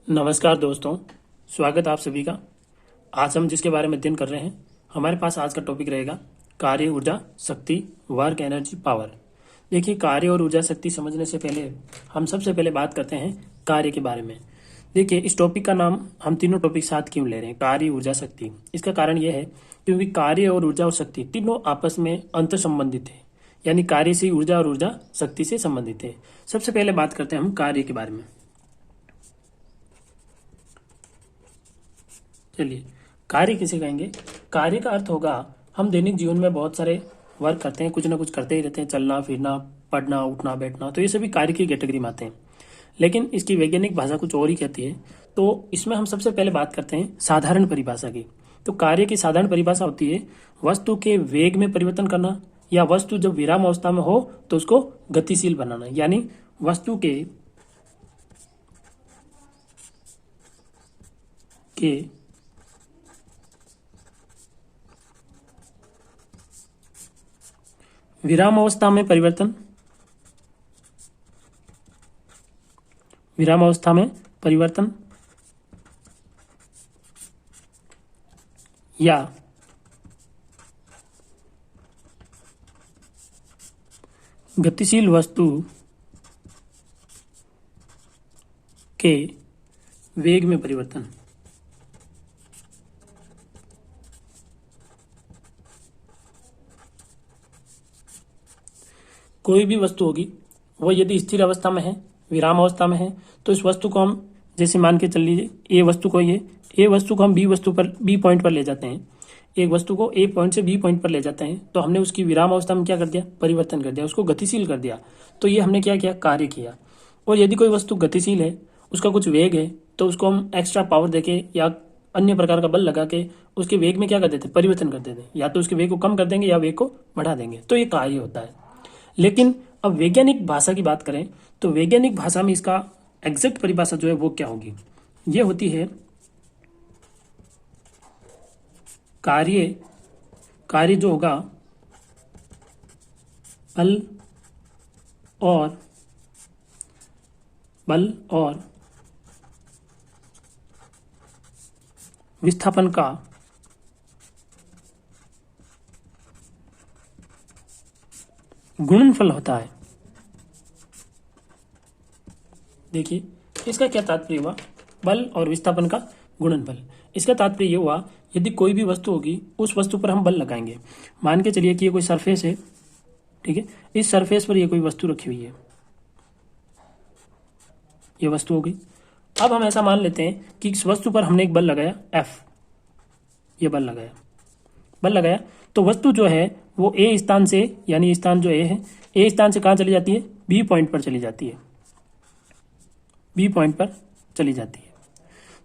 नमस्कार दोस्तों, स्वागत आप सभी का। आज हम जिसके बारे में अध्ययन कर रहे हैं, हमारे पास आज का टॉपिक रहेगा कार्य, ऊर्जा, शक्ति, वर्क, एनर्जी, पावर। देखिए, कार्य और ऊर्जा शक्ति समझने से पहले हम सबसे पहले बात करते हैं कार्य के बारे में। देखिए, इस टॉपिक का नाम हम तीनों टॉपिक साथ क्यों ले रहे हैं, कार्य, ऊर्जा, शक्ति। इसका कारण यह है क्योंकि कार्य और ऊर्जा और शक्ति तीनों आपस में अंतर संबंधित है, यानी कार्य से ऊर्जा और ऊर्जा शक्ति से संबंधित है। सबसे पहले बात करते हैं हम कार्य के बारे में। चलिए, कार्य किसे कहेंगे? कार्य का अर्थ होगा हम दैनिक जीवन में बहुत सारे वर्क करते हैं, कुछ ना कुछ करते ही रहते हैं, चलना फिरना, पढ़ना, उठना, बैठना, तो ये सभी कार्य की कैटेगरी में आते हैं। लेकिन इसकी वैज्ञानिक भाषा कुछ और ही कहती है। तो इसमें हम सबसे पहले बात करते हैं साधारण परिभाषा की। तो कार्य की साधारण परिभाषा होती है वस्तु के वेग में परिवर्तन करना, या वस्तु जब विराम अवस्था में हो तो उसको गतिशील बनाना, यानी वस्तु के विराम अवस्था में परिवर्तन, विराम अवस्था में परिवर्तन या गतिशील वस्तु के वेग में परिवर्तन। कोई भी वस्तु होगी वो यदि स्थिर अवस्था में है, विराम अवस्था में है, तो इस वस्तु को हम जैसे मान के चल लीजिए, ए वस्तु को हम बी पॉइंट पर ले जाते हैं। एक वस्तु को ए पॉइंट से बी पॉइंट पर ले जाते हैं, तो हमने उसकी विराम अवस्था में क्या कर दिया? परिवर्तन कर दिया, उसको गतिशील कर दिया। तो ये हमने क्या किया? कार्य किया। और यदि कोई वस्तु गतिशील है, उसका कुछ वेग है, तो उसको हम एक्स्ट्रा पावर देके या अन्य प्रकार का बल लगा के उसके वेग में क्या कर देते? परिवर्तन कर देते हैं। या तो उसके वेग को कम कर देंगे या वेग को बढ़ा देंगे। तो ये कार्य होता है। लेकिन अब वैज्ञानिक भाषा की बात करें तो वैज्ञानिक भाषा में इसका एग्जैक्ट परिभाषा जो है वो क्या होगी? ये होती है कार्य जो होगा बल और विस्थापन का गुणनफल होता है। देखिए, इसका क्या तात्पर्य हुआ? बल और विस्थापन का गुणनफल। इसका तात्पर्य यह हुआ यदि कोई भी वस्तु होगी, उस वस्तु पर हम बल लगाएंगे। मान के चलिए कि ये कोई सरफेस है, ठीक है। इस सरफेस पर ये कोई वस्तु रखी हुई है, ये वस्तु हो गई। अब हम ऐसा मान लेते हैं कि इस वस्तु पर हमने एक बल लगाया F, ये बल लगाया तो वस्तु जो है वो ए स्थान से, यानी स्थान जो ए है, ए स्थान से कहाँ चली जाती है? बी पॉइंट पर चली जाती है, बी पॉइंट पर चली जाती है।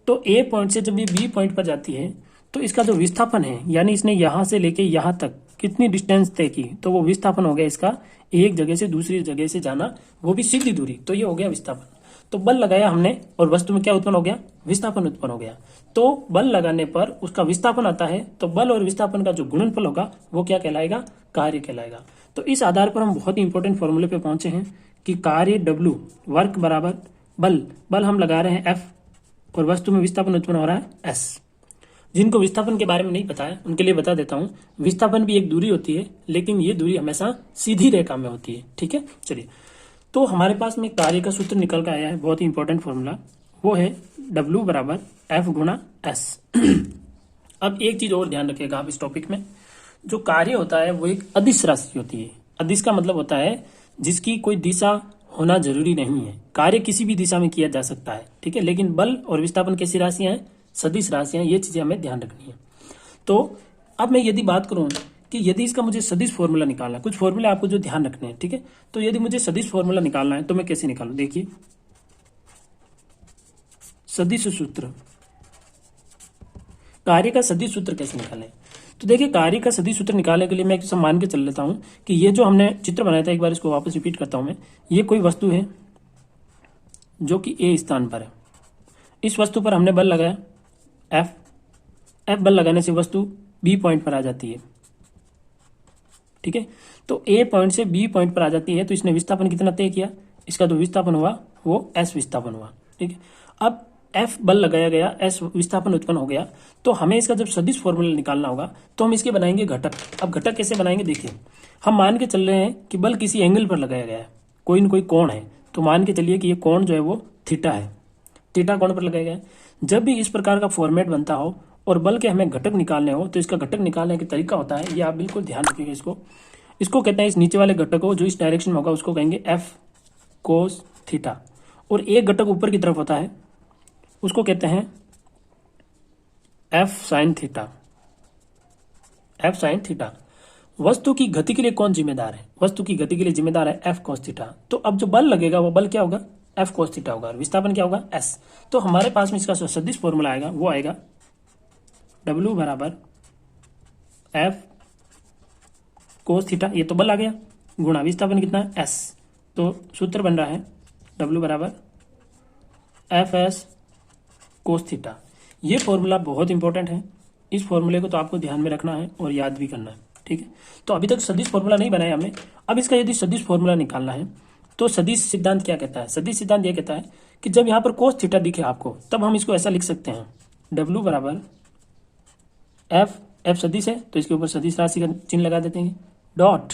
तो ए पॉइंट से जब ये बी पॉइंट पर जाती है तो इसका जो विस्थापन है, यानी इसने यहां से लेके यहां तक कितनी डिस्टेंस तय की, तो वो विस्थापन हो गया इसका एक जगह से दूसरी जगह से जाना, वो भी सीधी दूरी, तो ये हो गया विस्थापन। तो बल लगाया हमने और वस्तु में क्या उत्पन्न हो गया? विस्थापन उत्पन्न हो गया। तो बल लगाने पर उसका विस्थापन आता है, तो बल और विस्थापन का जो गुणनफल होगा वो क्या कहलाएगा? कार्य कहलाएगा। तो इस आधार पर हम बहुत ही इंपॉर्टेंट फॉर्मूले पे पहुंचे हैं कि कार्य W वर्क बराबर बल हम लगा रहे हैं F और वस्तु में विस्थापन उत्पन्न हो रहा है S। जिनको विस्थापन के बारे में नहीं पता है उनके लिए बता देता हूं, विस्थापन भी एक दूरी होती है, लेकिन ये दूरी हमेशा सीधी रेखा में होती है, ठीक है। चलिए, तो हमारे पास में कार्य का सूत्र निकल कर आया है, बहुत ही इंपॉर्टेंट फॉर्मूला, वो है W बराबर F गुणा S। अब एक चीज और ध्यान रखिएगा आप इस टॉपिक में, जो कार्य होता है वो एक अदिश राशि होती है। अदिश का मतलब होता है जिसकी कोई दिशा होना जरूरी नहीं है। कार्य किसी भी दिशा में किया जा सकता है, ठीक है। लेकिन बल और विस्थापन कैसी राशियां हैं? सदिश राशियां। ये चीजें हमें ध्यान रखनी है। तो अब मैं यदि बात करूं कि यदि इसका मुझे सदिश फॉर्मूला निकालना है, कुछ फॉर्मूले आपको जो ध्यान रखने हैं, ठीक है। तो यदि मुझे सदिश फॉर्मूला निकालना है तो मैं कैसे निकालूं? देखिए, सदिश सूत्र, कार्य का सदिश सूत्र कैसे निकालें? तो देखिए, कार्य का सदिश सूत्र निकालने के लिए मैं एक मान के चल लेता हूं कि ये जो हमने चित्र बनाया था, एक बार इसको वापस रिपीट करता हूं मैं। ये कोई वस्तु है जो कि ए स्थान पर है। इस वस्तु पर हमने बल लगाया F बल लगाने से वस्तु बी पॉइंट पर आ जाती है, ठीक है। तो ए पॉइंट से बी पॉइंट पर आ जाती है, तो इसने विस्थापन कितना तय किया? इसका जो विस्थापन हुआ वो S विस्थापन हुआ, ठीक है। अब F बल लगाया गया, S विस्थापन उत्पन्न हो गया। तो हमें इसका जब सदिश फॉर्मूला निकालना होगा तो हम इसके बनाएंगे घटक। अब घटक कैसे बनाएंगे देखिए, हम मान के चल रहे हैं कि बल किसी एंगल पर लगाया गया है, कोई न कोई कोण है, तो मान के चलिए कि ये कोण जो है वो थीटा है, थीटा कोण पर लगाया गया है। जब भी इस प्रकार का फॉर्मेट बनता हो और बल के हमें घटक निकालने हो तो इसका घटक निकालने का तरीका होता है, ये आप बिल्कुल ध्यान रखिएगा। इसको कहते हैं, इस नीचे वाले घटक को जो इस डायरेक्शन में होगा उसको कहेंगे एफ कोस थीटा, और एक घटक ऊपर की तरफ होता है उसको कहते हैं F sine theta, F sine theta. वस्तु की गति के लिए कौन जिम्मेदार है? वस्तु की गति के लिए जिम्मेदार है एफ कोस थीटा। तो अब जो बल लगेगा वो बल क्या होगा? एफ कोस थीटा होगा, और विस्थापन क्या होगा? एस। तो हमारे पास में इसका सदिश फॉर्मूला आएगा, वो आएगा W बराबर एफ कोस थीटा, ये तो बल आ गया, गुणा विस्थापन कितना है? एस। तो सूत्र बन रहा है W बराबर एफ एस कोस थीटा। ये फॉर्मूला बहुत इंपॉर्टेंट है, इस फॉर्मूले को तो आपको ध्यान में रखना है और याद भी करना है, ठीक है। तो अभी तक सदिश फॉर्मूला नहीं बनाया हमने, अब इसका यदि सदिश फॉर्मूला निकालना है तो सदिश सिद्धांत क्या कहता है? सदिश सिद्धांत यह कहता है कि जब यहाँ पर कोस थीटा दिखे आपको तब हम इसको ऐसा लिख सकते हैं, W बराबर एफ सदिश है तो इसके ऊपर सदिश राशि का चिन्ह लगा देते हैं, डॉट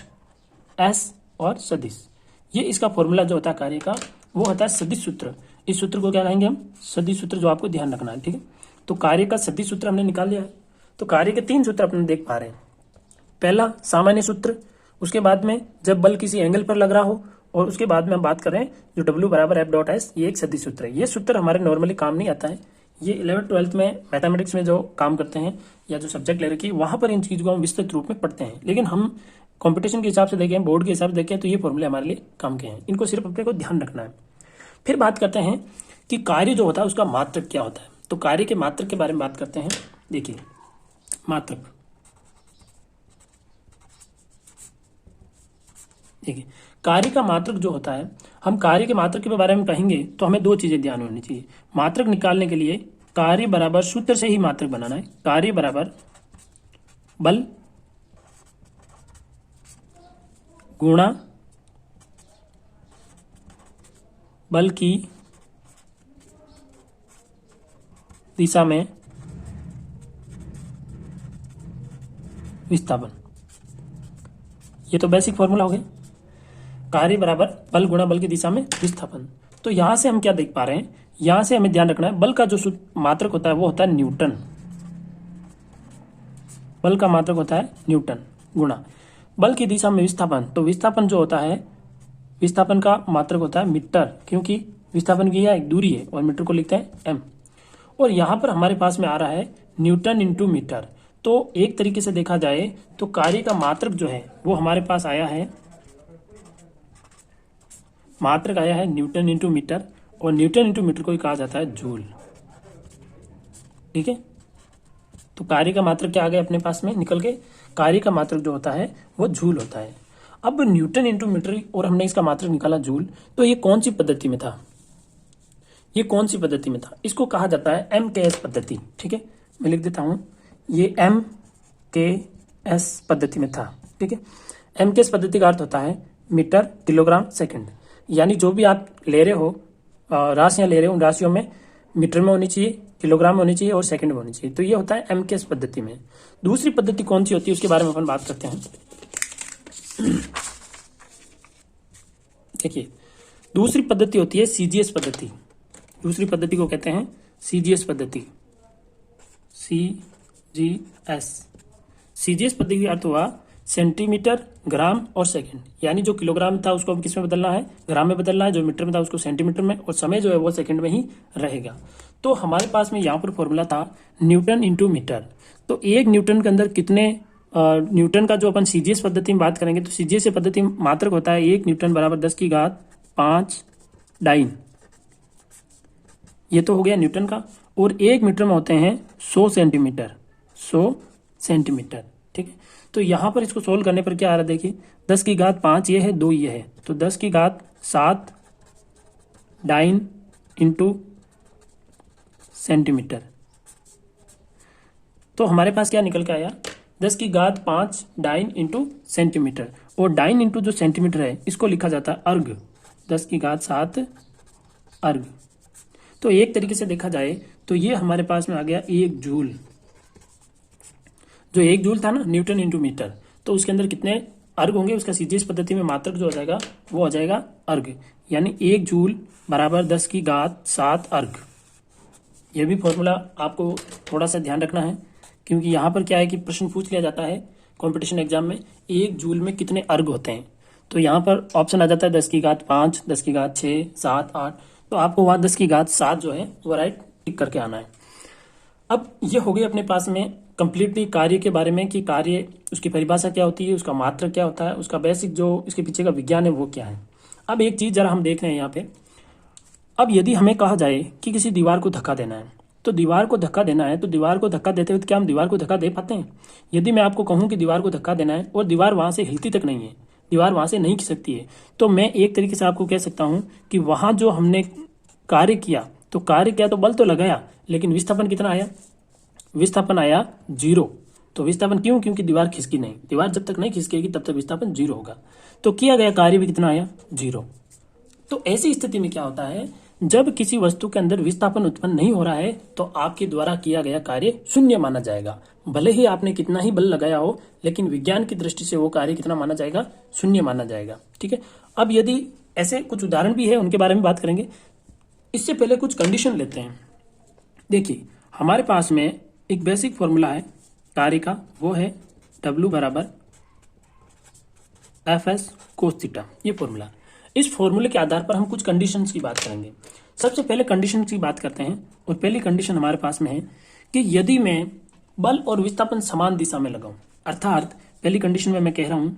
एस और सदिश। ये इसका फॉर्मूला जो होता है कार्य का वो होता है सदिश सूत्र। इस सूत्र को क्या कहेंगे हम? सदिश सूत्र, जो आपको ध्यान रखना है, ठीक है। तो कार्य का सदिश सूत्र हमने निकाल लिया है। तो कार्य के 3 सूत्र अपने देख पा रहे हैं। पहला सामान्य सूत्र, उसके बाद में जब बल किसी एंगल पर लग रहा हो, और उसके बाद में हम बात कर रहे हैं जो W बराबर एफ डॉट एस, ये एक सदिश सूत्र है। ये सूत्र हमारे नॉर्मली काम नहीं आता है, ये 11th-12th में मैथमेटिक्स में जो काम करते हैं या जो सब्जेक्ट ले रखी है वहां पर इन चीज़ों को हम विस्तृत रूप में पढ़ते हैं। लेकिन हम कंपटीशन के हिसाब से देखें, बोर्ड के हिसाब से देखें, तो ये फॉर्मूले हमारे लिए काम के हैं, इनको सिर्फ अपने को ध्यान रखना है। फिर बात करते हैं कि कार्य जो होता है उसका मात्रक क्या होता है। तो कार्य के मात्रक के बारे में बात करते हैं। देखिए मात्रक, देखिए कार्य का मात्रक जो होता है, हम कार्य के मात्रक के बारे में कहेंगे तो हमें 2 चीजें ध्यान में होनी चाहिए। मात्रक निकालने के लिए कार्य बराबर सूत्र से ही मात्रक बनाना है। कार्य बराबर बल गुणा बल की दिशा में विस्थापन। ये तो बेसिक फॉर्मूला हो गया, कार्य बराबर बल गुणा बल की दिशा में विस्थापन। तो यहां से हम क्या देख पा रहे हैं, यहां से हमें ध्यान रखना है बल का जो मात्रक होता है वो होता है न्यूटन। बल का मात्रक होता है न्यूटन गुणा बल की दिशा में विस्थापन। तो विस्थापन जो होता है, विस्थापन का मात्रक होता है मीटर, क्योंकि विस्थापन की एक दूरी है और मीटर को लिखते हैं एम। और यहां पर हमारे पास में आ रहा है न्यूटन इंटू मीटर। तो एक तरीके से देखा जाए तो कार्य का मात्रक जो है वो हमारे पास आया है, मात्रक आया है न्यूटन इंटू मीटर, और न्यूटन इंटू मीटर को ही कहा जाता है जूल, ठीक है। तो कार्य का मात्रक क्या आ गया अपने पास में निकल के? कार्य का मात्रक जो होता है वो जूल होता है। अब न्यूटन इंटू मीटर और हमने इसका मात्रक निकाला जूल, तो ये कौन सी पद्धति में था? ये कौन सी पद्धति में था? इसको कहा जाता है MKS पद्धति, ठीक है। मैं लिख देता हूं, ये MKS पद्धति में था, ठीक है। MKS पद्धति का अर्थ होता है मीटर किलोग्राम सेकंड, यानी जो भी आप ले रहे हो राशियां ले रहे हो, उन राशियों में मीटर में होनी चाहिए, किलोग्राम में होनी चाहिए और सेकंड में होनी चाहिए। तो ये होता है MKS पद्धति में। दूसरी पद्धति कौन सी होती है उसके बारे में अपन बात करते हैं। देखिए दूसरी पद्धति होती है CGS पद्धति। दूसरी पद्धति को कहते हैं CGS पद्धति, CGS पद्धति का अर्थ हुआ सेंटीमीटर, ग्राम और सेकंड, यानी जो किलोग्राम था उसको अब किस में बदलना है? ग्राम में बदलना है। जो मीटर में था उसको सेंटीमीटर में, और समय जो है वो सेकंड में ही रहेगा। तो हमारे पास में यहाँ पर फॉर्मूला था न्यूटन इंटू मीटर। तो 1 न्यूटन के अंदर कितने न्यूटन का जो अपन CGS पद्धति में बात करेंगे तो CGS पद्धति में मात्रक होता है 1 न्यूटन बराबर 10⁵ डाइन। ये तो हो गया न्यूटन का। और 1 मीटर में होते हैं 100 सेंटीमीटर, 100 सेंटीमीटर, ठीक है। तो यहां पर इसको सोल्व करने पर क्या आ रहा है? देखिए 10⁵ ये है, 2 ये है, तो 10�7 डाइन इंटू सेंटीमीटर। तो हमारे पास क्या निकल के आया? 10⁵ डाइन इंटू सेंटीमीटर, और डाइन इंटू जो सेंटीमीटर है इसको लिखा जाता है अर्ग, 10⁵7 अर्ग। तो एक तरीके से देखा जाए तो ये हमारे पास में आ गया 1 जूल। जो 1 जूल था ना, न्यूटन इंटू मीटर, तो उसके अंदर कितने अर्ग होंगे, उसका सीजीएस पद्धति में मात्रक जो हो जाएगा वो हो जाएगा अर्ग, यानी 1 जूल बराबर 10⁻7 अर्ग। ये भी फॉर्मूला आपको थोड़ा सा ध्यान रखना है, क्योंकि यहाँ पर क्या है कि प्रश्न पूछ लिया जाता है कंपटीशन एग्जाम में 1 जूल में कितने अर्ग होते हैं। तो यहाँ पर ऑप्शन आ जाता है 10⁵5, 10⁶, 7, 8, तो आपको वहाँ 10⁵7 जो है वो राइट टिक करके आना है। अब ये हो गई अपने पास में कंप्लीटली कार्य के बारे में कि कार्य उसकी परिभाषा क्या होती है, उसका मात्रक क्या होता है, उसका बेसिक जो इसके पीछे का विज्ञान है वो क्या है। अब एक चीज जरा हम देख रहे हैं यहाँ पे, अब यदि हमें कहा जाए कि किसी दीवार को धक्का देना है, तो दीवार को धक्का देना है, तो दीवार को धक्का देते हुए क्या हम दीवार को धक्का दे पाते हैं? यदि मैं आपको कहूं कि दीवार को धक्का देना है और दीवार वहां से हिलती तक नहीं है, दीवार वहां से नहीं खिसकती है, तो मैं एक तरीके से आपको कह सकता हूं कि वहां जो हमने कार्य किया, तो कार्य किया तो बल तो लगाया, लेकिन विस्थापन कितना आया? विस्थापन आया 0। तो विस्थापन क्यों? क्योंकि दीवार खिसकी नहीं। दीवार जब तक नहीं खिसकेगी तब तक विस्थापन 0 होगा। तो किया गया कार्य भी कितना आया? 0। तो ऐसी स्थिति में क्या होता है, जब किसी वस्तु के अंदर विस्थापन उत्पन्न नहीं हो रहा है तो आपके द्वारा किया गया कार्य शून्य माना जाएगा। भले ही आपने कितना ही बल लगाया हो, लेकिन विज्ञान की दृष्टि से वो कार्य कितना माना जाएगा? शून्य माना जाएगा। ठीक है। अब यदि ऐसे कुछ उदाहरण भी है, उनके बारे में बात करेंगे। इससे पहले कुछ कंडीशन लेते हैं। देखिए, हमारे पास में एक बेसिक फॉर्मूला है कार्य का, वो है W बराबर Fs cos थीटा, ये फॉर्मूला। इस फॉर्मूले के आधार पर हम कुछ कंडीशंस की बात करेंगे। सबसे पहले कंडीशन की बात करते हैं, और पहली कंडीशन हमारे पास में है कि यदि मैं बल और विस्थापन समान दिशा में लगाऊं, अर्थात पहली कंडीशन में मैं कह रहा हूं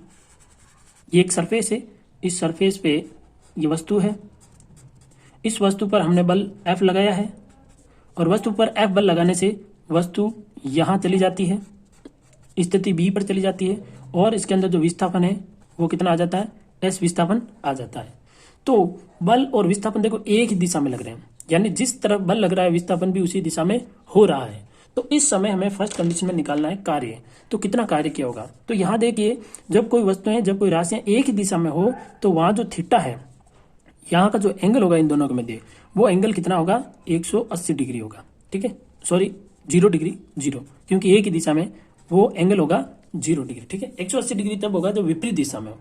ये एक सरफेस है, इस सरफेस पे ये वस्तु है, इस वस्तु पर हमने बल F लगाया है, और वस्तु पर F बल लगाने से वस्तु यहां चली जाती है, स्थिति B पर चली जाती है, और इसके अंदर जो विस्थापन है वो कितना आ जाता है? S विस्थापन आ जाता है। तो बल और विस्थापन देखो एक ही दिशा में लग रहे हैं, यानी जिस तरफ बल लग रहा है विस्थापन भी उसी दिशा में हो रहा है। तो इस समय हमें फर्स्ट कंडीशन में निकालना है कार्य। तो कितना कार्य किया होगा? तो यहां देखिए, जब कोई वस्तुएं, जब कोई राशियां एक ही दिशा में हो, तो वहां जो थीटा है, यहाँ का जो एंगल होगा इन दोनों के मध्य, वो एंगल कितना होगा? 180 डिग्री होगा। ठीक है, सॉरी 0 डिग्री, 0, क्योंकि एक ही दिशा में वो एंगल होगा 0 डिग्री। ठीक है, 180 डिग्री तब होगा जब विपरीत दिशा में हो।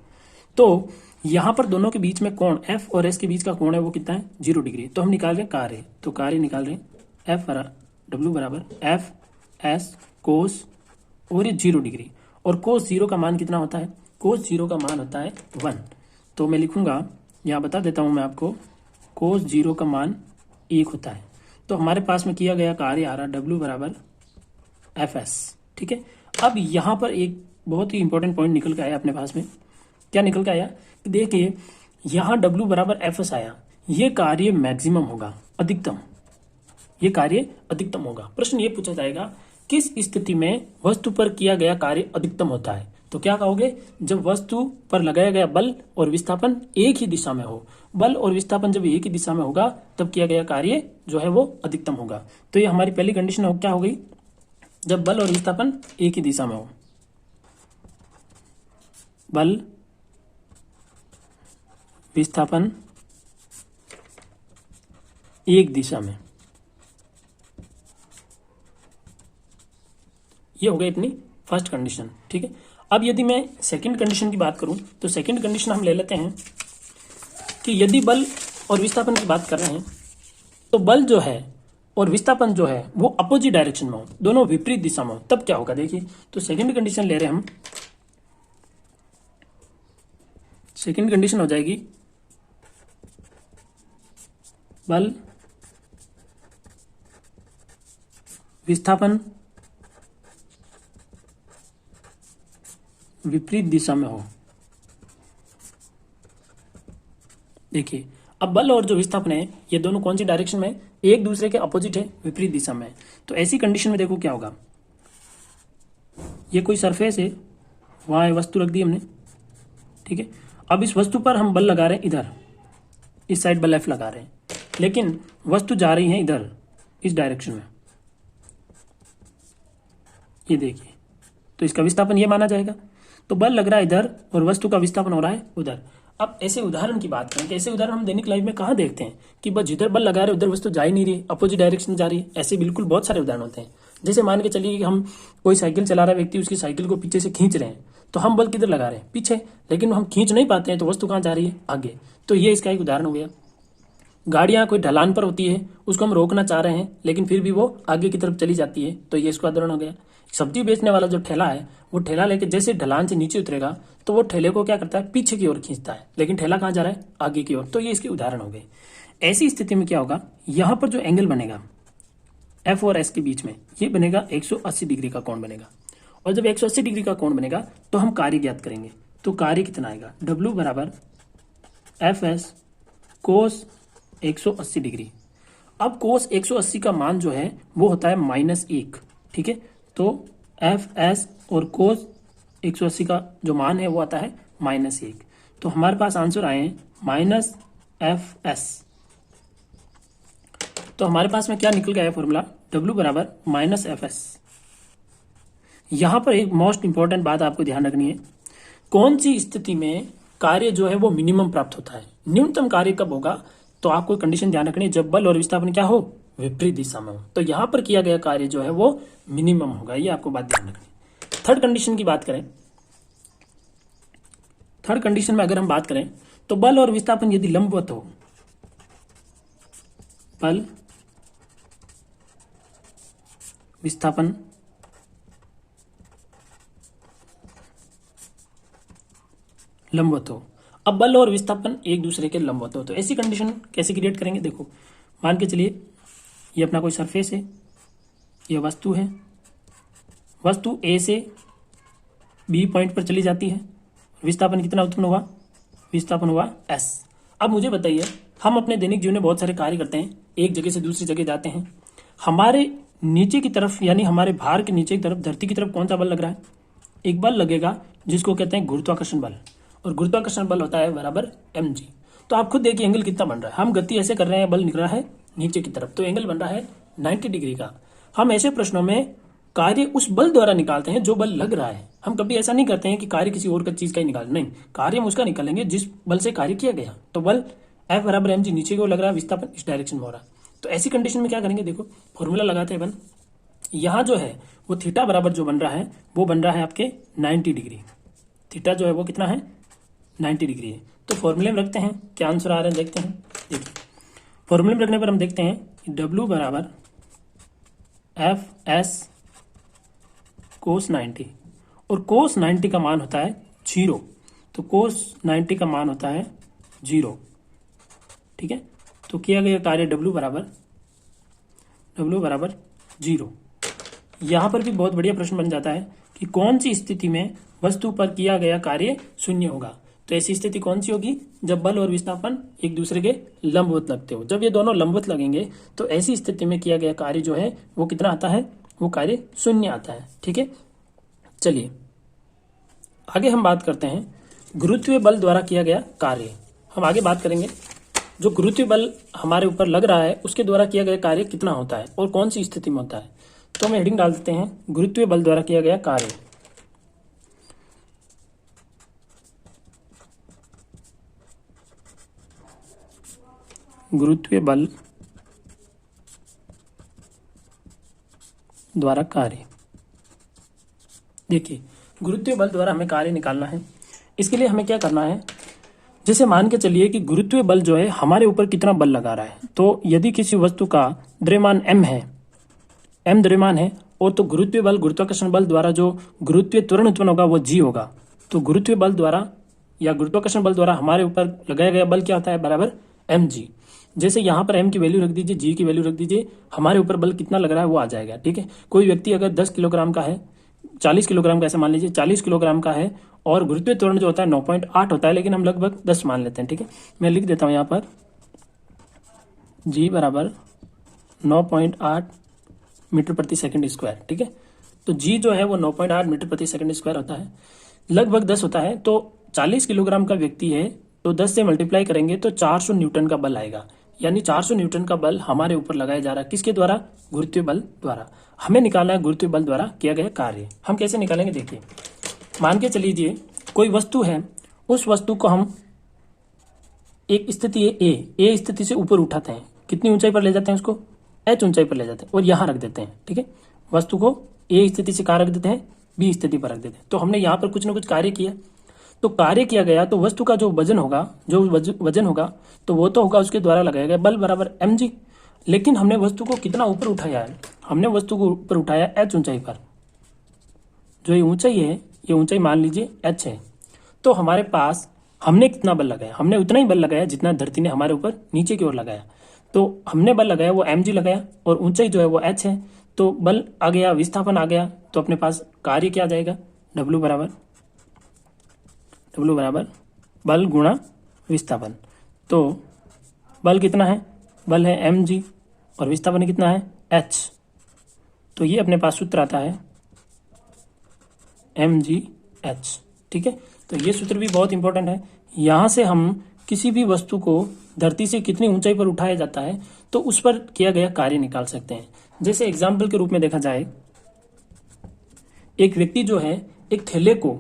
तो यहां पर दोनों के बीच में कोण F और S के बीच का कोण है वो कितना है? 0 डिग्री। तो हम निकाल रहे हैं कार्य, तो कार्य निकाल रहे हैं W बराबर F S कोस, और ये 0 डिग्री, और कोस 0 का मान कितना होता है? कोस 0 का मान होता है 1। तो मैं लिखूंगा, यहाँ बता देता हूं मैं आपको, कोस 0 का मान 1 होता है। तो हमारे पास में किया गया कार्य आ रहा W बराबर Fs। ठीक है। अब यहाँ पर एक बहुत ही इंपॉर्टेंट पॉइंट निकल के आया अपने पास में। क्या निकल के आया कि देखिए, यहाँ W बराबर Fs आया, ये कार्य मैक्सिमम होगा, अधिकतम, ये कार्य अधिकतम होगा। प्रश्न ये पूछा जाएगा किस स्थिति में वस्तु पर किया गया कार्य अधिकतम होता है? तो क्या कहोगे? जब वस्तु पर लगाया गया बल और विस्थापन एक ही दिशा में हो। बल और विस्थापन जब एक ही दिशा में होगा तब किया गया कार्य जो है वो अधिकतम होगा। तो ये हमारी पहली कंडीशन क्या हो गई? जब बल और विस्थापन एक ही दिशा में हो, बल विस्थापन एक दिशा में, ये हो गई अपनी फर्स्ट कंडीशन। ठीक है। अब यदि मैं सेकंड कंडीशन की बात करूं, तो सेकंड कंडीशन हम ले लेते हैं कि यदि बल और विस्थापन की बात कर रहे हैं, तो बल जो है और विस्थापन जो है वो अपोजिट डायरेक्शन में हो, दोनों विपरीत दिशा में हो, तब क्या होगा? देखिए, तो सेकंड कंडीशन ले रहे हैं हम, सेकंड कंडीशन हो जाएगी बल विस्थापन विपरीत दिशा में हो। देखिए, अब बल और जो विस्थापन है ये दोनों कौन सी डायरेक्शन में? एक दूसरे के अपोजिट है, विपरीत दिशा में। तो ऐसी कंडीशन में देखो क्या होगा, ये कोई सरफेस है, वहां वस्तु रख दी हमने। ठीक है। अब इस वस्तु पर हम बल लगा रहे हैं, इधर इस साइड बल F लगा रहे हैं, लेकिन वस्तु जा रही है इधर इस डायरेक्शन में, ये देखिए, तो इसका विस्थापन ये माना जाएगा। तो बल लग रहा है इधर और वस्तु का विस्थापन हो रहा है उधर। अब ऐसे उदाहरण की बात करें कि ऐसे उदाहरण हम दैनिक लाइफ में कहाँ देखते हैं कि बस जिधर बल लगा रहे उधर वस्तु जा ही नहीं रही, अपोजिट डायरेक्शन में जा रही है। ऐसे बिल्कुल बहुत सारे उदाहरण होते हैं। जैसे मान के चलिए कि हम कोई साइकिल चला रहा व्यक्ति उसकी साइकिल को पीछे से खींच रहे हैं, तो हम बल किधर लगा रहे हैं? पीछे, लेकिन हम खींच नहीं पाते हैं तो वस्तु कहाँ जा रही है? आगे। तो ये इसका एक उदाहरण हो गया। गाड़ियां कोई ढलान पर होती है, उसको हम रोकना चाह रहे हैं लेकिन फिर भी वो आगे की तरफ चली जाती है, तो ये इसका उदाहरण हो गया। सब्जी बेचने वाला जो ठेला है वो ठेला लेके जैसे ढलान से नीचे उतरेगा तो वो ठेले को क्या करता है? पीछे की ओर खींचता है, लेकिन ठेला कहाँ जा रहा है? आगे की ओर। तो ये इसके उदाहरण हो गए। ऐसी स्थिति में क्या होगा, यहाँ पर जो एंगल बनेगा एफ और एस के बीच में, ये बनेगा 180 डिग्री का कोण बनेगा। और जब 180 डिग्री का कोण बनेगा तो हम कार्य ज्ञात करेंगे। तो कार्य कितना आएगा? W बराबर एफ एस कोस 180 डिग्री। अब कोस 180 का मान जो है वो होता है -1, ठीक है। तो एफ एस और कोस 180 का जो मान है वो आता है -1। तो हमारे पास आंसर आए हैं -FS। तो हमारे पास में क्या निकल गया है फॉर्मूला? W बराबर -FS। यहां पर एक मोस्ट इंपॉर्टेंट बात आपको ध्यान रखनी है, कौन सी स्थिति में कार्य जो है वो मिनिमम प्राप्त होता है। न्यूनतम कार्य कब होगा? तो आपको कंडीशन ध्यान रखनी है, जब बल और विस्थापन क्या हो? विपरीत दिशा में हो। तो यहां पर किया गया कार्य जो है वो मिनिमम होगा, ये आपको बात ध्यान रखनी है। थर्ड कंडीशन की बात करें, थर्ड कंडीशन में अगर हम बात करें तो बल और विस्थापन यदि लंबवत हो, बल विस्थापन लंबवत हो। अब बल और विस्थापन एक दूसरे के लंबवत हो तो ऐसी कंडीशन कैसे क्रिएट करेंगे? देखो, मान के चलिए ये अपना कोई सरफेस है, ये वस्तु है, वस्तु ए से बी पॉइंट पर चली जाती है, विस्थापन कितना उत्पन्न हुआ? विस्थापन हुआ एस। अब मुझे बताइए, हम अपने दैनिक जीवन में बहुत सारे कार्य करते हैं, एक जगह से दूसरी जगह जाते हैं, हमारे नीचे की तरफ यानी हमारे भार के नीचे की तरफ धरती की तरफ कौन सा बल लग रहा है? एक बल लगेगा जिसको कहते हैं गुरुत्वाकर्षण बल, और गुरुत्वाकर्षण बल होता है बराबर mg। तो आप खुद देखिए एंगल कितना बन रहा है। हम गति ऐसे कर रहे हैं, बल निकल रहा है नीचे की तरफ, तो एंगल बन रहा है 90 डिग्री का। हम ऐसे प्रश्नों में कार्य उस बल द्वारा निकालते हैं जो बल लग रहा है। हम कभी ऐसा नहीं करते हैं कि कार्य किसी और का चीज का ही निकाल, नहीं, कार्य हम उसका निकालेंगे जिस बल से कार्य किया गया। तो बल F बराबर mg, नीचे की ओर लग रहा है, विस्थापन इस डायरेक्शन में हो रहा है। तो ऐसी कंडीशन में क्या करेंगे? देखो फॉर्मूला लगाते हैं अपन, यहाँ जो है वो थीटा बराबर जो बन रहा है वो बन रहा है आपके 90 डिग्री। थीटा जो है वो कितना है? 90 डिग्री है। तो फॉर्मूले में रखते हैं, क्या आंसर आ रहे हैं देखते हैं। देखिए फॉर्मूले में रखने पर हम देखते हैं कि W बराबर एफ एस कोस 90, और कोस 90 का मान होता है 0। तो कोस 90 का मान होता है 0, ठीक है। तो किया गया कार्य W बराबर 0। यहां पर भी बहुत बढ़िया प्रश्न बन जाता है कि कौन सी स्थिति में वस्तु पर किया गया कार्य शून्य होगा। तो ऐसी स्थिति कौन सी होगी? जब बल और विस्थापन एक दूसरे के लंबवत लगते हो। जब ये दोनों लंबवत लगेंगे तो ऐसी स्थिति में किया गया कार्य जो है वो कितना आता है? वो कार्य शून्य आता है, ठीक है। चलिए आगे हम बात करते हैं गुरुत्वीय बल द्वारा किया गया कार्य। हम आगे बात करेंगे जो गुरुत्वीय बल हमारे ऊपर लग रहा है उसके द्वारा किया गया कार्य कितना होता है और कौन सी स्थिति में होता है। तो हम हेडिंग डाल देते हैं गुरुत्वीय बल द्वारा किया गया कार्य। गुरुत्वीय बल द्वारा कार्य। देखिए गुरुत्वीय बल द्वारा हमें कार्य निकालना है। इसके लिए हमें क्या करना है, जैसे मान के चलिए कि गुरुत्वीय बल जो है हमारे ऊपर कितना बल लगा रहा है। तो यदि किसी वस्तु का द्रव्यमान m है, m द्रव्यमान है, और तो गुरुत्वीय बल गुरुत्वाकर्षण बल द्वारा जो गुरुत्वीय त्वरण उत्पन्न होगा वो g होगा। तो गुरुत्वीय बल द्वारा या गुरुत्वाकर्षण बल द्वारा हमारे ऊपर लगाया गया बल क्या होता है? बराबर mg। जैसे यहाँ पर m की वैल्यू रख दीजिए, g की वैल्यू रख दीजिए, हमारे ऊपर बल कितना लग रहा है वो आ जाएगा, ठीक है। कोई व्यक्ति अगर 10 किलोग्राम का है, 40 किलोग्राम का, ऐसा मान लीजिए 40 किलोग्राम का है और गुरुत्वीय त्वरण जो होता है 9.8 होता है, लेकिन हम लगभग 10 मान लेते हैं, ठीक है। मैं लिख देता हूँ यहाँ पर g बराबर 9.8 मीटर प्रति सेकंड स्क्वायर, ठीक है। तो g जो है वो 9.8 मीटर प्रति सेकंड स्क्वायर होता है, लगभग 10 होता है। तो 40 किलोग्राम का व्यक्ति है तो 10 से मल्टीप्लाई करेंगे तो 400 न्यूटन का बल आएगा। यानी 400 न्यूटन का बल हमारे ऊपर लगाया जा रहा है, किसके द्वारा? गुरुत्वीय बल द्वारा। हमें निकालना है गुरुत्वीय बल द्वारा किया गया कार्य। हम कैसे निकालेंगे? देखिए मान के चलिए कोई वस्तु है, उस वस्तु को हम एक स्थिति है ए स्थिति से ऊपर उठाते हैं, कितनी ऊंचाई पर ले जाते हैं उसको, एच ऊंचाई पर ले जाते हैं और यहां रख देते हैं। ठीक है, वस्तु को ए स्थिति से कहां रख देते हैं, बी स्थिति पर रख देते हैं। तो हमने यहां पर कुछ ना कुछ कार्य किया, तो कार्य किया गया तो वस्तु का जो वजन होगा, वजन होगा तो वो तो होगा उसके द्वारा लगाया गया बल बराबर mg। लेकिन हमने वस्तु को कितना ऊपर उठाया है, हमने वस्तु को ऊपर उठाया h ऊंचाई पर। जो ये ऊंचाई है, ये ऊंचाई मान लीजिए h है। तो हमारे पास हमने कितना बल लगाया, हमने उतना ही बल लगाया जितना धरती ने हमारे ऊपर नीचे की ओर लगाया। तो हमने बल लगाया वो mg लगाया और ऊंचाई जो है वो h है। तो बल आ गया, विस्थापन आ गया, तो अपने पास कार्य क्या आ जाएगा, W बराबर बल गुणा विस्थापन। तो बल कितना है, बल है mg और विस्थापन कितना है, h। तो ये अपने पास सूत्र आता है mgh। ठीक है, तो ये सूत्र भी बहुत इंपॉर्टेंट है। यहां से हम किसी भी वस्तु को धरती से कितनी ऊंचाई पर उठाया जाता है तो उस पर किया गया कार्य निकाल सकते हैं। जैसे एग्जाम्पल के रूप में देखा जाए, एक व्यक्ति जो है एक थैले को,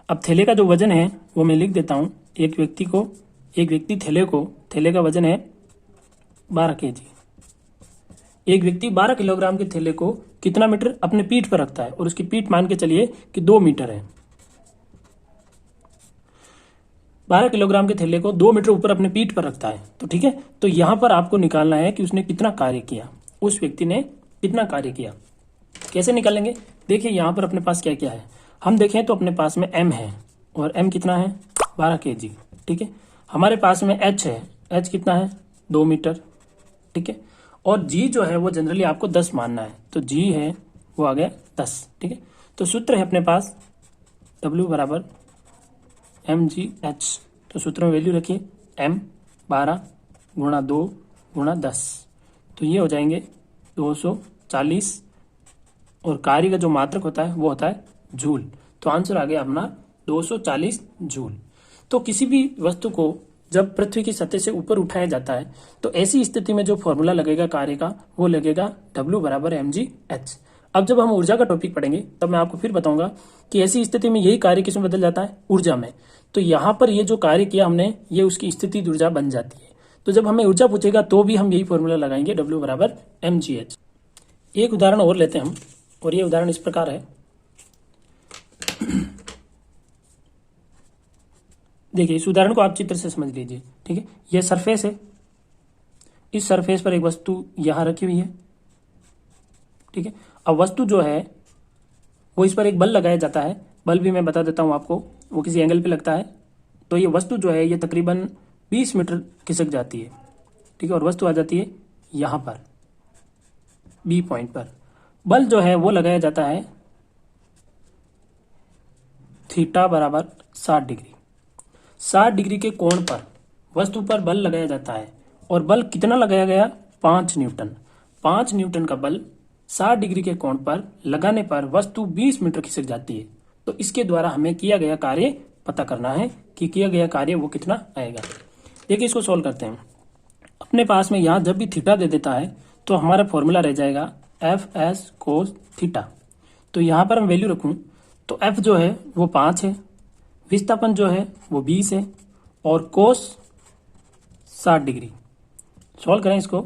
अब थैले का जो वजन है वो मैं लिख देता हूं। एक व्यक्ति थैले का वजन है 12 kg। एक व्यक्ति 12 किलोग्राम के थैले को कितना मीटर अपने पीठ पर रखता है, और उसकी पीठ मान के चलिए कि 2 मीटर है। 12 किलोग्राम के थैले को 2 मीटर ऊपर अपने पीठ पर रखता है। तो ठीक है, तो यहां पर आपको निकालना है कि उसने कितना कार्य किया, उस व्यक्ति ने कितना कार्य किया। कैसे निकालेंगे, देखिए यहां पर अपने पास क्या क्या है। हम देखें तो अपने पास में m है, और m कितना है, 12 kg। ठीक है, हमारे पास में h है, h कितना है, 2 मीटर। ठीक है, और g जो है वो जनरली आपको 10 मानना है, तो g है वो आ गया 10। ठीक है, तो सूत्र है अपने पास W बराबर mgh। तो सूत्र में वैल्यू रखिए, m 12 गुणा 2 गुणा 10, तो ये हो जाएंगे 240, और कार्य का जो मात्रक होता है वो होता है जूल। तो आंसर आ गया अपना 240 जूल। तो किसी भी वस्तु को जब पृथ्वी की सतह से ऊपर उठाया जाता है तो ऐसी स्थिति में जो फॉर्मूला लगेगा कार्य का वो लगेगा W बराबर mgh। अब जब हम ऊर्जा का टॉपिक पढ़ेंगे तब मैं आपको फिर बताऊंगा कि ऐसी स्थिति में यही कार्य किसमें बदल जाता है, ऊर्जा में। तो यहाँ पर ये जो कार्य किया हमने, ये उसकी स्थिति ऊर्जा बन जाती है। तो जब हमें ऊर्जा पूछेगा तो भी हम यही फॉर्मूला लगाएंगे, W बराबर mgh। एक उदाहरण और लेते हैं हम, और ये उदाहरण इस प्रकार है। देखिए इस उदाहरण को आप चित्र से समझ लीजिए। ठीक है, यह सरफेस है, इस सरफेस पर एक वस्तु यहां रखी हुई है। ठीक है, अब वस्तु जो है वो इस पर एक बल लगाया जाता है। बल भी मैं बता देता हूं आपको, वो किसी एंगल पे लगता है। तो ये वस्तु जो है ये तकरीबन 20 मीटर खिसक जाती है। ठीक है, और वस्तु आ जाती है यहां पर बी पॉइंट पर। बल जो है वो लगाया जाता है थीटा बराबर 60 डिग्री। 60 डिग्री के कोण पर वस्तु पर बल लगाया जाता है, और बल कितना लगाया गया, 5 न्यूटन। 5 न्यूटन का बल 60 डिग्री के कोण पर लगाने पर वस्तु 20 मीटर खिसक जाती है। तो इसके द्वारा हमें किया गया कार्य पता करना है कि किया गया कार्य वो कितना आएगा। देखिए इसको सोल्व करते हैं। अपने पास में यहाँ जब भी थीटा दे देता है तो हमारा फॉर्मूला रह जाएगा एफ एस कोस थीटा। तो यहाँ पर हम वैल्यू रखूं तो एफ जो है वो 5 है, विस्थापन जो है वो 20 है, और कोस 60 डिग्री। सॉल्व करें इसको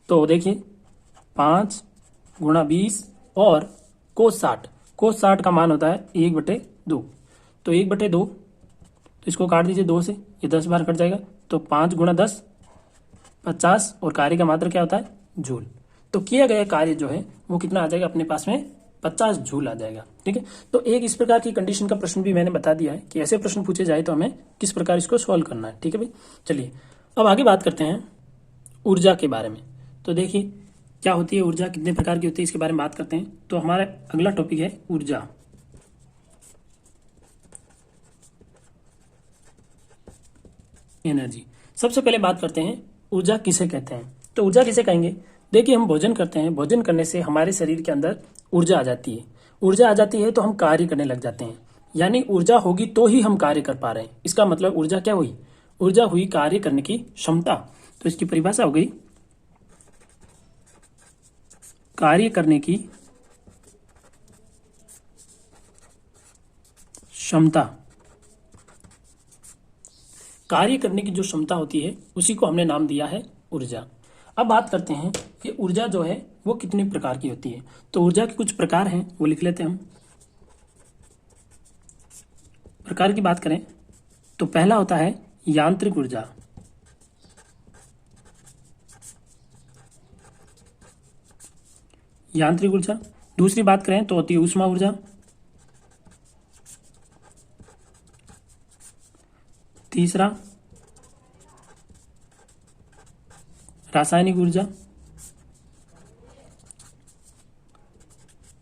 तो देखिए 5 गुणा 20 और कोस 60। कोस 60 का मान होता है 1/2। तो 1/2, तो इसको काट दीजिए 2 से, ये 10 बार कट जाएगा। तो 5 गुणा 10 50, और कार्य का मात्रा क्या होता है, जूल। तो किया गया कार्य जो है वो कितना आ जाएगा, अपने पास में 50 जूल आ जाएगा। ठीक है, तो एक इस प्रकार की कंडीशन का प्रश्न भी मैंने बता दिया है कि ऐसे प्रश्न पूछे जाए तो हमें किस प्रकार इसको सॉल्व करना है। ठीक है भाई, चलिए अब आगे बात करते हैं ऊर्जा के बारे में। तो देखिए क्या होती है ऊर्जा, कितने प्रकार की होती है, इसके बारे में बात करते हैं। तो हमारा अगला टॉपिक है ऊर्जा। एनर्जी। सबसे पहले बात करते हैं ऊर्जा किसे कहते हैं। तो ऊर्जा किसे कहेंगे, देखिए हम भोजन करते हैं, भोजन करने से हमारे शरीर के अंदर ऊर्जा आ जाती है। ऊर्जा आ जाती है तो हम कार्य करने लग जाते हैं, यानी ऊर्जा होगी तो ही हम कार्य कर पा रहे हैं। इसका मतलब ऊर्जा क्या हुई, ऊर्जा हुई कार्य करने की क्षमता। तो इसकी परिभाषा हो गई कार्य करने की क्षमता, कार्य करने की जो क्षमता होती है उसी को हमने नाम दिया है ऊर्जा। अब बात करते हैं कि ऊर्जा जो है वो कितने प्रकार की होती है। तो ऊर्जा के कुछ प्रकार हैं, वो लिख लेते हैं हम। प्रकार की बात करें तो पहला होता है यांत्रिक ऊर्जा। यांत्रिक ऊर्जा। दूसरी बात करें तो होती है ऊष्मा ऊर्जा। तीसरा रासायनिक ऊर्जा।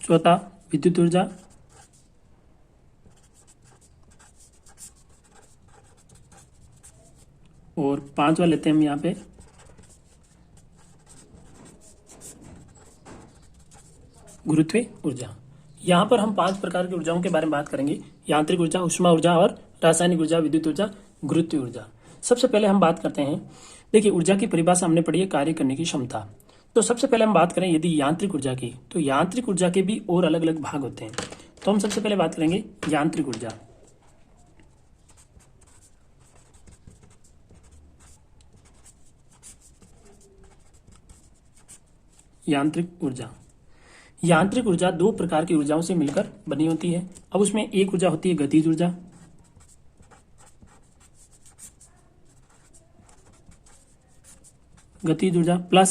चौथा विद्युत ऊर्जा। और पांचवा लेते हैं हम यहाँ पे गुरुत्वीय ऊर्जा। यहाँ पर हम 5 प्रकार की ऊर्जाओं के बारे में बात करेंगे। यांत्रिक ऊर्जा, ऊष्मा ऊर्जा और रासायनिक ऊर्जा, विद्युत ऊर्जा, गुरुत्वीय ऊर्जा। सबसे पहले हम बात करते हैं, देखिए ऊर्जा की परिभाषा हमने पढ़ी है कार्य करने की क्षमता। तो सबसे पहले हम बात करें यदि यांत्रिक ऊर्जा की, तो यांत्रिक ऊर्जा के भी और अलग अलग भाग होते हैं। तो हम सबसे पहले बात करेंगे यांत्रिक ऊर्जा। यांत्रिक ऊर्जा। यांत्रिक ऊर्जा 2 प्रकार की ऊर्जाओं से मिलकर बनी होती है। अब उसमें एक ऊर्जा होती है गतिज ऊर्जा। गतिज ऊर्जा प्लस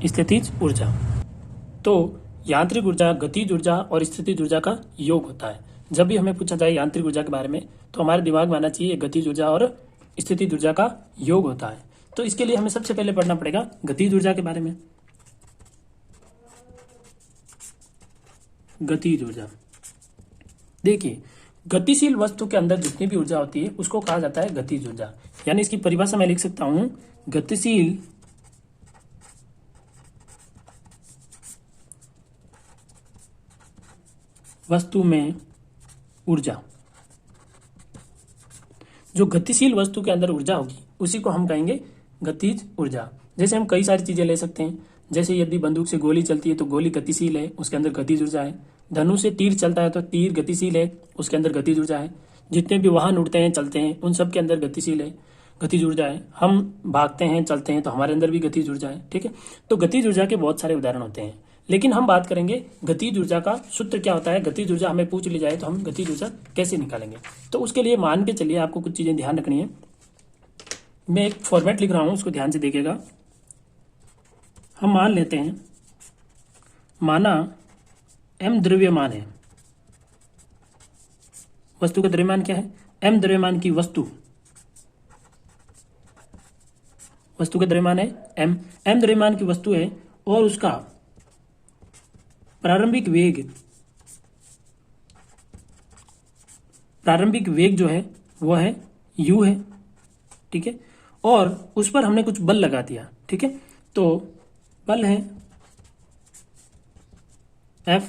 स्थितिज ऊर्जा। तो यांत्रिक ऊर्जा, गतिज ऊर्जा और स्थितिज ऊर्जा का योग होता है। जब भी हमें पूछा जाए यांत्रिक ऊर्जा के बारे में तो हमारे दिमाग में आना चाहिए गतिज ऊर्जा और स्थितिज ऊर्जा का योग होता है। तो इसके लिए हमें सबसे पहले पढ़ना पड़ेगा गतिज ऊर्जा के बारे में। गतिज ऊर्जा, देखिए गतिशील वस्तु के अंदर जितनी भी ऊर्जा होती है उसको कहा जाता है गतिज ऊर्जा। यानी इसकी परिभाषा मैं लिख सकता हूं, गतिशील वस्तु में ऊर्जा। जो गतिशील वस्तु के अंदर ऊर्जा होगी उसी को हम कहेंगे गतिज ऊर्जा। जैसे हम कई सारी चीजें ले सकते हैं, जैसे यदि बंदूक से गोली चलती है तो गोली गतिशील है, उसके अंदर गतिज ऊर्जा है। धनुष से तीर चलता है तो तीर गतिशील है, उसके अंदर गतिज ऊर्जा है। जितने भी वाहन उड़ते हैं, चलते हैं, उन सब के अंदर गतिशील है, गतिज ऊर्जा है। हम भागते हैं, चलते हैं तो हमारे अंदर भी गतिज ऊर्जा है। ठीक है, तो गतिज ऊर्जा के बहुत सारे उदाहरण होते हैं। लेकिन हम बात करेंगे गतिज ऊर्जा का सूत्र क्या होता है। गतिज ऊर्जा हमें पूछ ली जाए तो हम गतिज ऊर्जा कैसे निकालेंगे। तो उसके लिए मान के चलिए आपको कुछ चीजें ध्यान रखनी है। मैं एक फॉर्मेट लिख रहा हूं, उसको ध्यान से देखिएगा। हम मान लेते हैं, माना m द्रव्यमान है। वस्तु का द्रव्यमान क्या है? m द्रव्यमान की वस्तु, वस्तु का द्रव्यमान है m द्रव्यमान की वस्तु है और उसका प्रारंभिक वेग जो है वो है u है। ठीक है, और उस पर हमने कुछ बल लगा दिया। ठीक है, तो बल है F।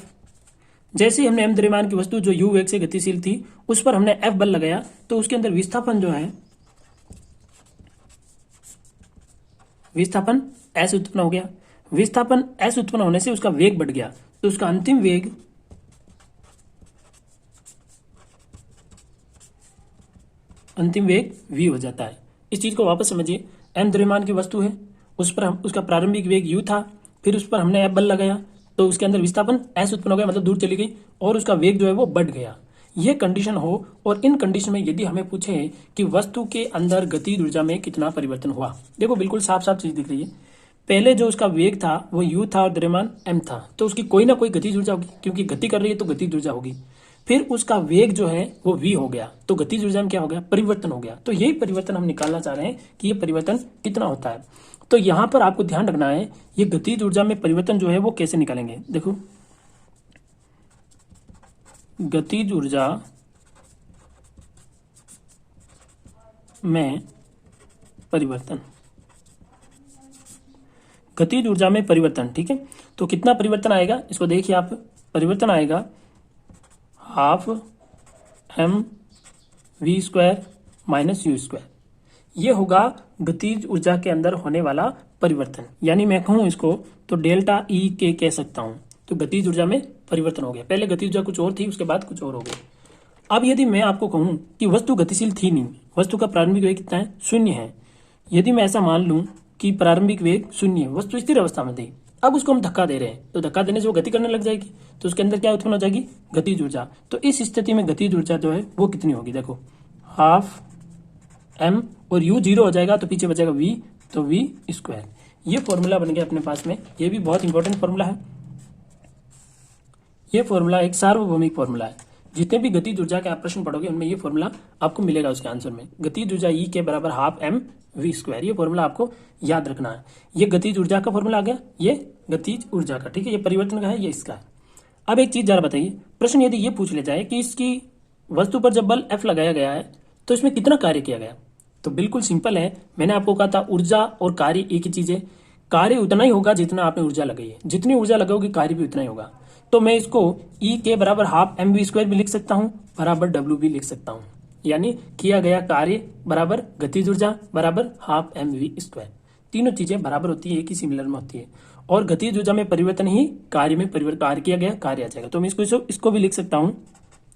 जैसे ही हमने m द्रव्यमान की वस्तु जो u वेग से गतिशील थी उस पर हमने F बल लगाया तो उसके अंदर विस्थापन जो है, विस्थापन S उत्पन्न हो गया। विस्थापन S उत्पन्न होने से उसका वेग बढ़ गया, तो उसका अंतिम वेग v हो जाता है। इस चीज को वापस समझिए, m द्रव्यमान की वस्तु है, उस पर उसका प्रारंभिक वेग u था, फिर उस पर हमने F बल लगाया तो उसके अंदर विस्थापन S उत्पन्न हो गया, मतलब दूर चली गई और उसका वेग जो है वो बढ़ गया। ये कंडीशन हो और इन कंडीशन में यदि हमें पूछे कि वस्तु के अंदर गतिज ऊर्जा में कितना परिवर्तन हुआ, देखो बिल्कुल साफ साफ चीज दिख रही है। पहले जो उसका वेग था वो u था और द्रव्यमान m था, तो उसकी कोई ना कोई गतिज ऊर्जा होगी, क्योंकि गति कर रही है तो गतिज ऊर्जा होगी। फिर उसका वेग जो है वो v हो गया, तो गतिज ऊर्जा में क्या हो गया? परिवर्तन हो गया। तो यही परिवर्तन हम निकालना चाह रहे हैं कि ये परिवर्तन कितना होता है। तो यहां पर आपको ध्यान रखना है, ये गतिज ऊर्जा में परिवर्तन जो है वो कैसे निकालेंगे। देखो, गतिज ऊर्जा में परिवर्तन, गतिज ऊर्जा में परिवर्तन। ठीक है, तो कितना परिवर्तन आएगा इसको देखिए आप। परिवर्तन आएगा हाफ mv² माइनस u²। ये होगा गतिज ऊर्जा के अंदर होने वाला परिवर्तन। यानी मैं कहूं इसको तो डेल्टा E के कह सकता हूं। तो गतिज ऊर्जा में परिवर्तन हो गया। पहले गतिज ऊर्जा कुछ और थी, उसके बाद कुछ और हो गई। अब यदि मैं आपको कहूं कि वस्तु गतिशील थी नहीं, वस्तु का प्रारंभिक वेग कितना है, 0 है। यदि मैं ऐसा मान लूं कि प्रारंभिक वेग 0 है, वस्तु स्थिर अवस्था में थी, अब उसको हम धक्का दे रहे हैं, तो धक्का देने से वो गति करने लग जाएगी, तो उसके अंदर क्या उत्पन्न हो जाएगी, गतिज ऊर्जा। तो इस स्थिति में गतिज ऊर्जा जो है वो कितनी होगी, देखो हाफ m और u 0 हो जाएगा, तो पीछे बचेगा v, तो v²। ये फॉर्मूला बन गया अपने पास में। ये भी बहुत इंपॉर्टेंट फॉर्मूला है। ये फॉर्मूला एक सार्वभौमिक फॉर्मूला है। जितने भी गतिज ऊर्जा के आप प्रश्न पढ़ोगे उनमें ये फॉर्मूला आपको मिलेगा उसके आंसर में। गतिज ऊर्जा E के बराबर हाफ m v²। ये फॉर्मूला आपको याद रखना है। ये गतिज ऊर्जा का फॉर्मूला आ गया, ये गतिज ऊर्जा का, ठीक है। ये परिवर्तन का है, ये इसका है। अब एक चीज जरा बताइए, प्रश्न यदि ये पूछ ले जाए कि इसकी वस्तु पर जब बल F लगाया गया है तो इसमें कितना कार्य किया गया, तो बिल्कुल सिंपल है। मैंने आपको कहा था ऊर्जा और कार्य एक ही चीज है। कार्य उतना ही होगा जितना आपने ऊर्जा लगाई है, जितनी ऊर्जा लगाओगे कार्य भी उतना ही होगा। तो मैं इसको E के बराबर हाफ mv² भी लिख सकता हूं, बराबर W भी लिख सकता हूं। यानी किया गया कार्य बराबर गतिज ऊर्जा बराबर हाफ mv²। तीनों चीजें बराबर होती है, एक ही सिमिलर में होती है। और गतिज ऊर्जा में परिवर्तन ही कार्य में परिवर्तन, कार्य किया गया कार्य आ जाएगा। तो मैं इसको भी लिख सकता हूं,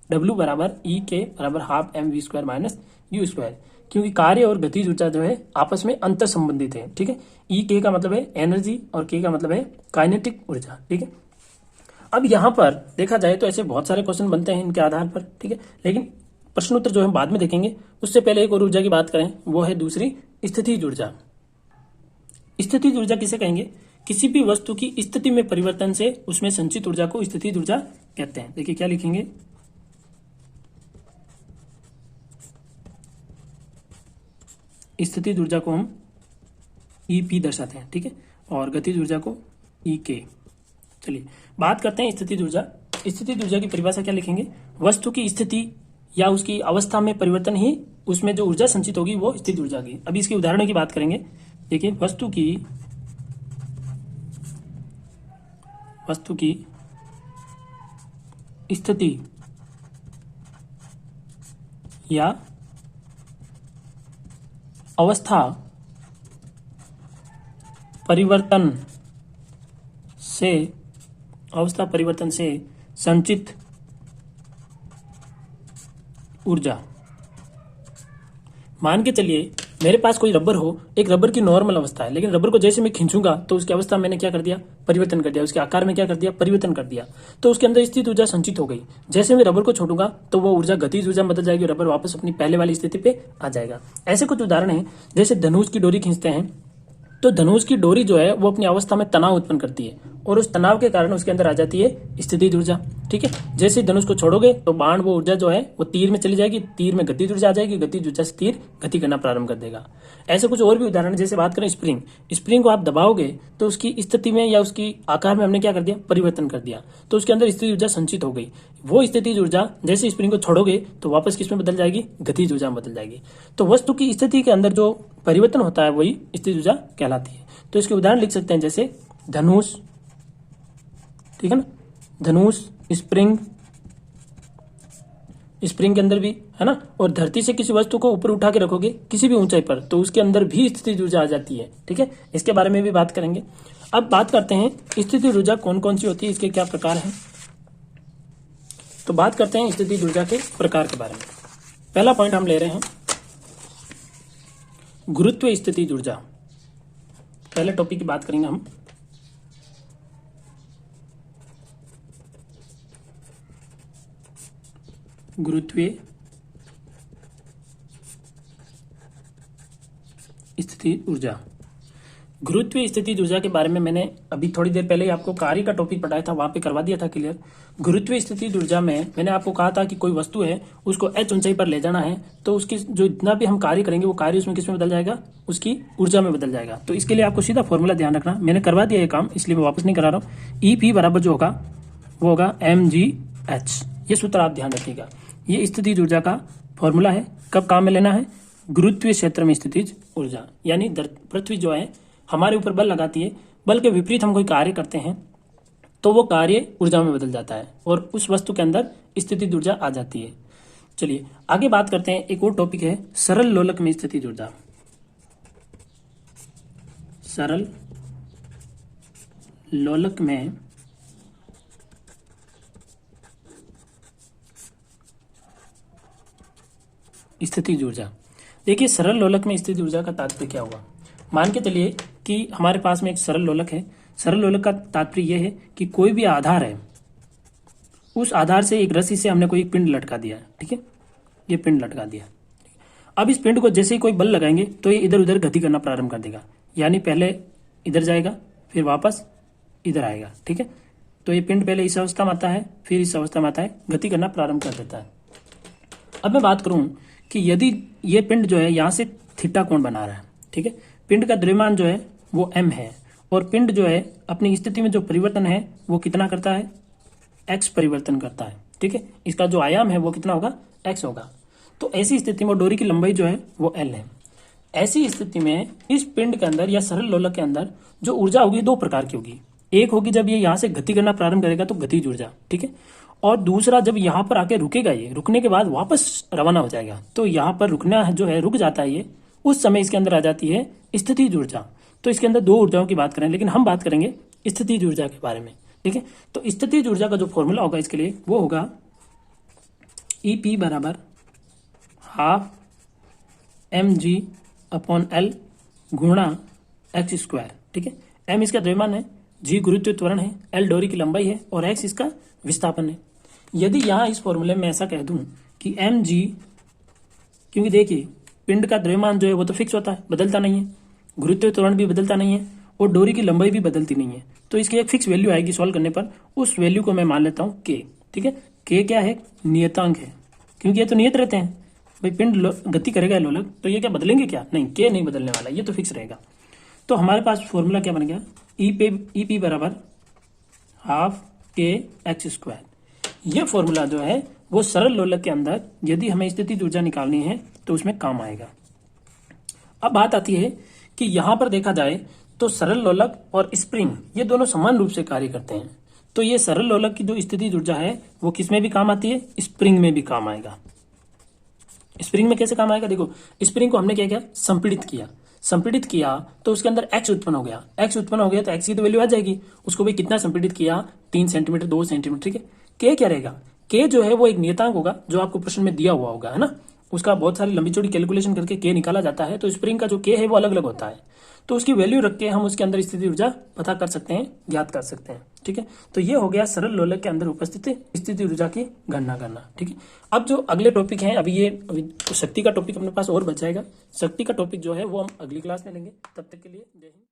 W बराबर E के बराबर हाफ mv² माइनस u², क्योंकि कार्य और गतिज ऊर्जा जो है आपस में अंतर संबंधित है, ठीक है। E के का मतलब है एनर्जी और K का मतलब है काइनेटिक ऊर्जा, ठीक है। अब यहाँ पर देखा जाए तो ऐसे बहुत सारे क्वेश्चन बनते हैं इनके आधार पर, ठीक है। लेकिन प्रश्न उत्तर जो हम बाद में देखेंगे, उससे पहले एक और ऊर्जा की बात करें, वो है दूसरी स्थितिज ऊर्जा। स्थितिज ऊर्जा किसे कहेंगे, किसी भी वस्तु की स्थिति में परिवर्तन से उसमें संचित ऊर्जा को स्थितिज ऊर्जा कहते हैं। देखिए क्या लिखेंगे, स्थितिज ऊर्जा को हम EP दर्शाते हैं, ठीक है, और गतिज ऊर्जा को EK। चलिए बात करते हैं स्थितिज ऊर्जा। स्थितिज ऊर्जा की परिभाषा क्या लिखेंगे, वस्तु की स्थिति या उसकी अवस्था में परिवर्तन ही उसमें जो ऊर्जा संचित होगी वो स्थितिज ऊर्जा की। अभी इसके उदाहरणों की बात करेंगे। देखिए वस्तु की स्थिति या अवस्था परिवर्तन से संचित ऊर्जा। मान के चलिए मेरे पास कोई रबर हो, एक रबर की नॉर्मल अवस्था है, लेकिन रबर को जैसे मैं खींचूंगा तो उसकी अवस्था मैंने क्या कर दिया, परिवर्तन कर दिया, उसके आकार में क्या कर दिया, परिवर्तन कर दिया, तो उसके अंदर स्थित ऊर्जा संचित हो गई। जैसे मैं रबर को छोड़ूंगा तो वो ऊर्जा गतिज ऊर्जा बदल जाएगी, रबर वापस अपनी पहले वाली स्थिति पे आ जाएगा। ऐसे कुछ उदाहरण हैं, जैसे धनुष की डोरी खींचते हैं तो धनुष की डोरी जो है वो अपनी अवस्था में तनाव उत्पन्न करती है और उस तनाव के कारण उसके अंदर आ जाती है स्थितिज ऊर्जा, ठीक है। जैसे ही धनुष को छोड़ोगे तो बाण वो ऊर्जा जो है वो तीर में चली जाएगी, तीर में गतिज ऊर्जा आ जाएगी, गतिज ऊर्जा से तीर गति करना प्रारंभ कर देगा। ऐसे कुछ और भी उदाहरण, जैसे बात करें स्प्रिंग को आप दबाओगे तो उसकी स्थिति में या उसकी आकार में हमने क्या कर दिया, परिवर्तन कर दिया, तो उसके अंदर स्थितिज ऊर्जा संचित हो गई। वो स्थितिज ऊर्जा जैसे स्प्रिंग को छोड़ोगे तो वापस किसमें बदल जाएगी, गतिज ऊर्जा में बदल जाएगी। तो वस्तु की स्थिति के अंदर जो परिवर्तन होता है वही स्थितिज ऊर्जा कहलाती है। तो इसके उदाहरण लिख सकते हैं, जैसे धनुष, ठीक है ना, धनुष, स्प्रिंग के अंदर भी है ना, और धरती से किसी वस्तु को ऊपर उठा के रखोगे किसी भी ऊंचाई पर तो उसके अंदर भी स्थितिज ऊर्जा आ जाती है, ठीक है। इसके बारे में भी बात करेंगे। अब बात करते हैं स्थितिज ऊर्जा कौन कौन सी होती है, इसके क्या प्रकार हैं। तो बात करते हैं स्थितिज ऊर्जा के प्रकार के बारे में। पहला पॉइंट हम ले रहे हैं गुरुत्व स्थितिज ऊर्जा। पहले टॉपिक की बात करेंगे हम। गुरुत्वीय स्थितिज ऊर्जा। गुरुत्वीय स्थितिज ऊर्जा के बारे में मैंने अभी थोड़ी देर पहले आपको कार्य का टॉपिक पढ़ाया था, वहां पे करवा दिया था क्लियर। गुरुत्वीय स्थितिज ऊर्जा में मैंने आपको कहा था कि कोई वस्तु है उसको h ऊंचाई पर ले जाना है तो उसकी जो इतना भी हम कार्य करेंगे वो कार्य उसमें किसमें बदल जाएगा, उसकी ऊर्जा में बदल जाएगा। तो इसके लिए आपको सीधा फॉर्मूला ध्यान रखना, मैंने करवा दिया ये काम इसलिए मैं वापस नहीं करा रहा हूँ। EP बराबर जो होगा वो होगा mgh। ये सूत्र आप ध्यान रखिएगा। ये स्थितिज ऊर्जा का फॉर्मूला है, कब काम में लेना है, गुरुत्वीय क्षेत्र में स्थितिज ऊर्जा। यानी पृथ्वी जो है हमारे ऊपर बल लगाती है, बल के विपरीत हम कोई कार्य करते हैं तो वो कार्य ऊर्जा में बदल जाता है और उस वस्तु के अंदर स्थितिज ऊर्जा आ जाती है। चलिए आगे बात करते हैं, एक और टॉपिक है सरल लोलक में स्थितिज ऊर्जा। सरल लोलक में स्थितिज ऊर्जा। देखिए सरल लोलक में स्थितिज ऊर्जा का तात्पर्य क्या हुआ। मान के चलिए कि हमारे पास में एक सरल लोलक है। सरल लोलक का तात्पर्य यह है कि कोई भी आधार है, उस आधार से एक रस्सी से हमने कोई एक पिंड लटका दिया है, ठीक है, ये पिंड लटका दिया। अब इस पिंड को जैसे ही कोई बल लगाएंगे तो ये इधर उधर गति करना प्रारंभ कर देगा, यानी पहले इधर जाएगा फिर वापस इधर आएगा, ठीक है। तो ये पिंड पहले इस अवस्था में आता है फिर इस अवस्था में आता है, गति करना प्रारंभ कर देता है। अब मैं बात करूं कि यदि ये पिंड जो है यहां से थीटा कोण बना रहा है, ठीक है, पिंड का द्रव्यमान जो है वो m है और पिंड जो है अपनी स्थिति में जो परिवर्तन है वो कितना करता है, x परिवर्तन करता है, ठीक है। इसका जो आयाम है वो कितना होगा, x होगा। तो ऐसी स्थिति में डोरी की लंबाई जो है वो l है। ऐसी स्थिति में इस पिंड के अंदर या सरल लोलक के अंदर जो ऊर्जा होगी दो प्रकार की होगी। एक होगी जब ये यहाँ से गति करना प्रारंभ करेगा तो गतिज ऊर्जा, ठीक है, और दूसरा जब यहाँ पर आके रुकेगा, ये रुकने के बाद वापस रवाना हो जाएगा, तो यहाँ पर रुकना जो है रुक जाता है ये, उस समय इसके अंदर आ जाती है स्थितिज ऊर्जा। तो इसके अंदर दो ऊर्जाओं की बात करें, लेकिन हम बात करेंगे स्थितिज ऊर्जा के बारे में, ठीक है। तो स्थितिज ऊर्जा का जो फॉर्मूला होगा इसके लिए वो होगा EP बराबर हाफ mg अपॉन L गुणा x स्क्वायर, ठीक है। m इसका द्रव्यमान है, g गुरुत्व त्वरण है, L डोरी की लंबाई है और x इसका विस्थापन है। यदि यहाँ इस फॉर्मूले में ऐसा कह दूं कि mg, क्योंकि देखिए पिंड का द्रव्यमान जो है वो तो फिक्स होता है, बदलता नहीं है, गुरुत्व त्वरण भी बदलता नहीं है और डोरी की लंबाई भी बदलती नहीं है, तो इसकी एक फिक्स वैल्यू आएगी सॉल्व करने पर। उस वैल्यू को मैं मान लेता हूँ k, ठीक है। k क्या है, नियतांक है, क्योंकि ये तो नियत रहते हैं भाई, पिंड गति करेगा लोलक, तो ये क्या बदलेंगे क्या, नहीं, k नहीं बदलने वाला, ये तो फिक्स रहेगा। तो हमारे पास फॉर्मूला क्या बन गया, EP बराबर हाफ k x स्क्वायर। ये फॉर्मूला जो है वो सरल लोलक के अंदर यदि हमें स्थितिज ऊर्जा निकालनी है तो उसमें काम आएगा। अब बात आती है कि यहां पर देखा जाए तो सरल लोलक और स्प्रिंग ये दोनों समान रूप से कार्य करते हैं। तो ये सरल लोलक की जो स्थितिज ऊर्जा है वो किस में भी काम आती है, स्प्रिंग में भी काम आएगा। स्प्रिंग में कैसे काम आएगा, देखो स्प्रिंग को हमने क्या किया, संपीड़ित किया तो उसके अंदर x उत्पन्न हो गया, x उत्पन्न हो गया तो x की तो वैल्यू आ जाएगी। उसको भी कितना संपीड़ित किया, 3 सेंटीमीटर 2 सेंटीमीटर, ठीक है। k क्या रहेगा, k जो है वो एक नियतांक होगा जो आपको प्रश्न में दिया हुआ होगा, है ना, उसका बहुत सारी लंबी चौड़ी कैलकुलेशन करके k निकाला जाता है। तो स्प्रिंग का जो k है वो अलग अलग होता है, तो उसकी वैल्यू रख के हम उसके अंदर स्थिति ऊर्जा पता कर सकते हैं, ज्ञात कर सकते हैं, ठीक है। तो ये हो गया सरल लोलक के अंदर उपस्थित स्थिति ऊर्जा की गणना करना, ठीक है। अब जो अगले टॉपिक हैं, अभी शक्ति का टॉपिक अपने पास और बच जाएगा। शक्ति का टॉपिक जो है वो हम अगली क्लास में लेंगे। तब तक के लिए जय हिंद।